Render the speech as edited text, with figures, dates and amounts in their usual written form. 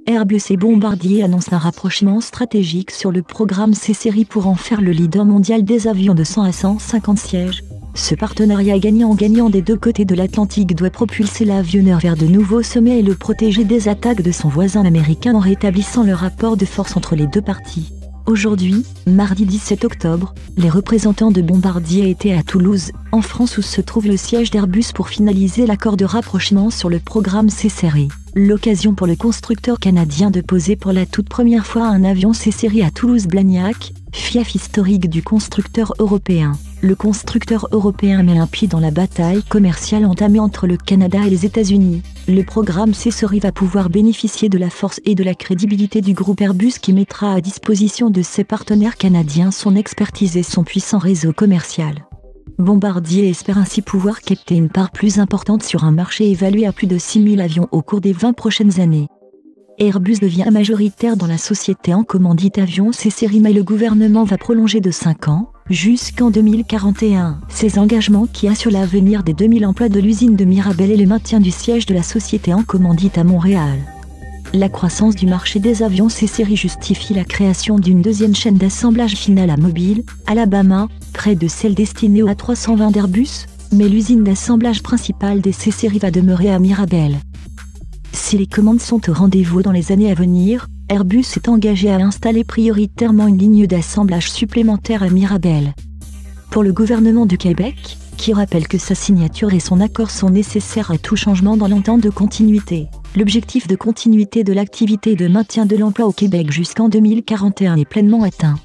Airbus et Bombardier annoncent un rapprochement stratégique sur le programme C-Series pour en faire le leader mondial des avions de 100 à 150 sièges. Ce partenariat gagnant-gagnant des deux côtés de l'Atlantique doit propulser l'avionneur vers de nouveaux sommets et le protéger des attaques de son voisin américain en rétablissant le rapport de force entre les deux parties. Aujourd'hui, mardi 17 octobre, les représentants de Bombardier étaient à Toulouse, en France où se trouve le siège d'Airbus pour finaliser l'accord de rapprochement sur le programme C-Series. L'occasion pour le constructeur canadien de poser pour la toute première fois un avion C-Series à Toulouse-Blagnac, fief historique du constructeur européen. Le constructeur européen met un pied dans la bataille commerciale entamée entre le Canada et les États-Unis. Le programme C-Series va pouvoir bénéficier de la force et de la crédibilité du groupe Airbus qui mettra à disposition de ses partenaires canadiens son expertise et son puissant réseau commercial. Bombardier espère ainsi pouvoir capter une part plus importante sur un marché évalué à plus de 6000 avions au cours des 20 prochaines années. Airbus devient majoritaire dans la société en commandite avion C-Series mais le gouvernement va prolonger de 5 ans, jusqu'en 2041, ces engagements qui assurent l'avenir des 2000 emplois de l'usine de Mirabel et le maintien du siège de la société en commandite à Montréal. La croissance du marché des avions C-Series justifie la création d'une deuxième chaîne d'assemblage final à Mobile, Alabama, près de celle destinée au A320 d'Airbus, mais l'usine d'assemblage principale des C-Series va demeurer à Mirabel. Si les commandes sont au rendez-vous dans les années à venir, Airbus est engagé à installer prioritairement une ligne d'assemblage supplémentaire à Mirabel. Pour le gouvernement du Québec, qui rappelle que sa signature et son accord sont nécessaires à tout changement dans l'entente de continuité, l'objectif de continuité de l'activité et de maintien de l'emploi au Québec jusqu'en 2041 est pleinement atteint.